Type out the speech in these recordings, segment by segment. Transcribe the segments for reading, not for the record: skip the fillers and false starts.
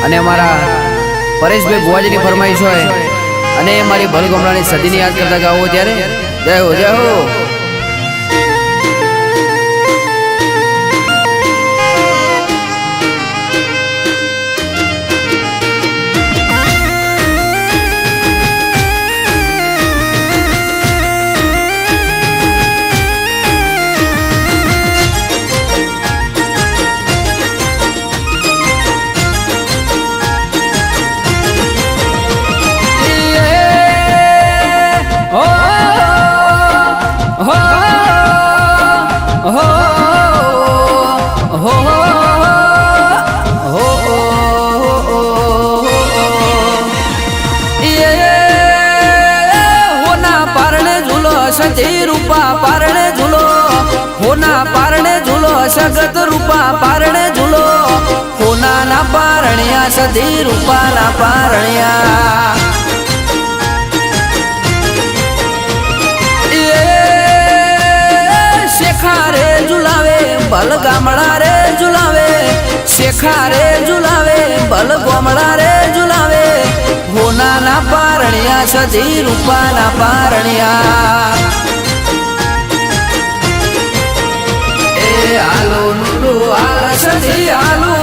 અને અમારા પરેશભાઈ ભુવાજીની ફરમાઈશ હોય અને મારી ભલગમરાની સદીની યાદ કરતા ગાવો ત્યારે જય હો જય હો। सती रूपा पारणे झूलो होना पारणे झूलो सगत रूपा पारणे झूलो होना ना पारणिया सती रूपा ना पारणिया शेखा रे झुलावे बल गामड़ा रे झुलावे शेखा रे झुलावे बल गामड़ा रे झुलावे होना ना पारणिया सती रूपा ना पारणिया। आलो लुलु आल सती आलो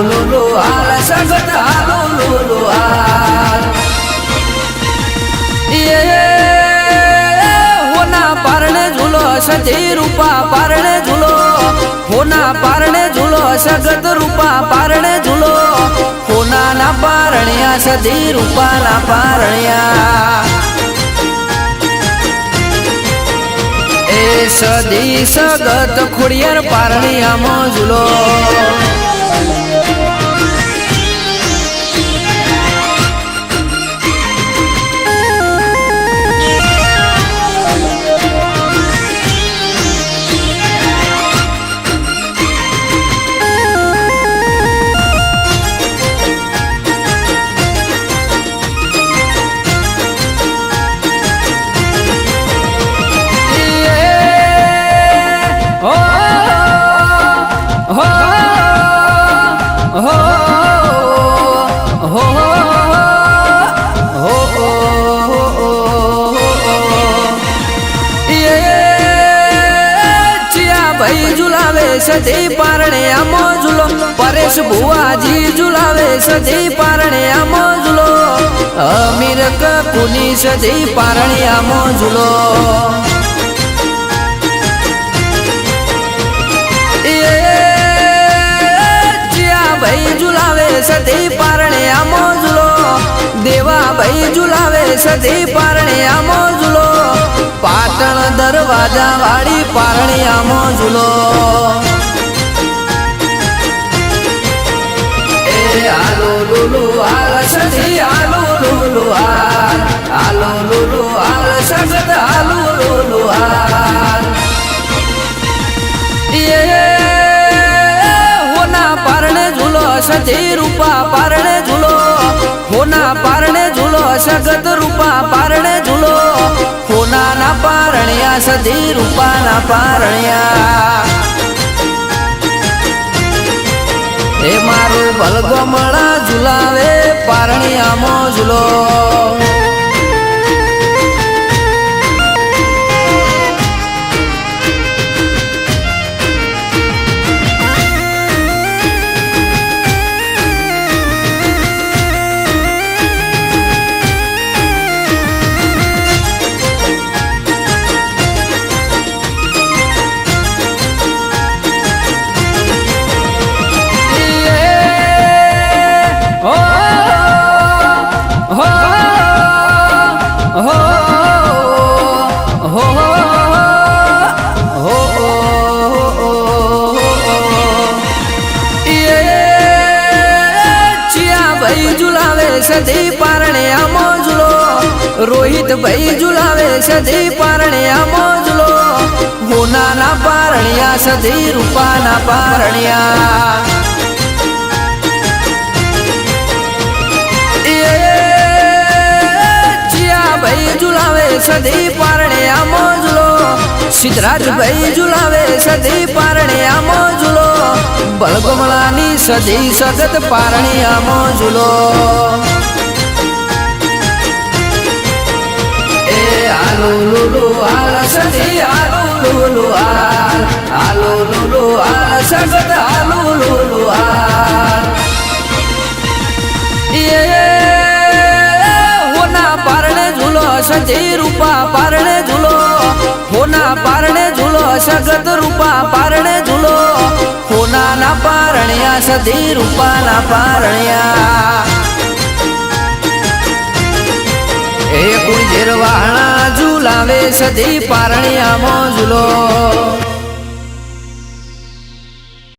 लुलु आल सगत आलो लुलु आल ये होना पारणे झूलो सती रूपा पारणे झूलो होना पारणे झूलो सगत रूपा पारणे झूलो होना ना पारणिया सती रूपा ना पारणिया। सदी सगत खुड़ियर पारणिया मोजुलो सती पारणे आमो झूलो परेश भुवाजी झुलावे सती पारणे आमो झूलो अमीर ककुनी सती पारणे आमो झूलो भाई झुलावे सती पारणे आमो झूलो देवा भाई झुलावे सती पारणे आमो झूलो पाटण दरवाजा वाड़ी पारणे आमो झूलो आलो लुलु आल सती आलो लुलु आल सगत आलो लुलु आल ये होना पारणे झूलो सती रूपा पारणे झूलो होना पारणे झूलो सगत रूपा पारणे झूलो होना ना पारणिया सती रूपा ना पारणिया। ए मारू भलगमड़ा झुलावे पारणिया मोजुलो सती पारणे आमो झूलो रोहित भाई झुलावे सती पारणे आमो झूलो होना ना पारणिया सती रूपा ना पारणिया। भाई झुलावे सदी पारणे आमो झूलो सिद्धराज भाई झुलावे सदी पारणे आमो झूलो બલગમણાની સદી સગત પારણિયામાં ઝૂલો એ આલુ લુલુ આલ સદી આલુ લુલુ આલુ લુલુ આલ સગત આલુ લુલુ આલ હોના પારણે ઝૂલો સજી રૂપા પારણે ઝૂલો હોના પારણે ઝૂલો સગત રૂપા પારણે ઝૂલો હોનાના પારણ્યા સધી રૂપાના પારણ્યા એ કુંજેર વાહણા ઝૂલાવે સધી પારણ્યામાં ઝૂલો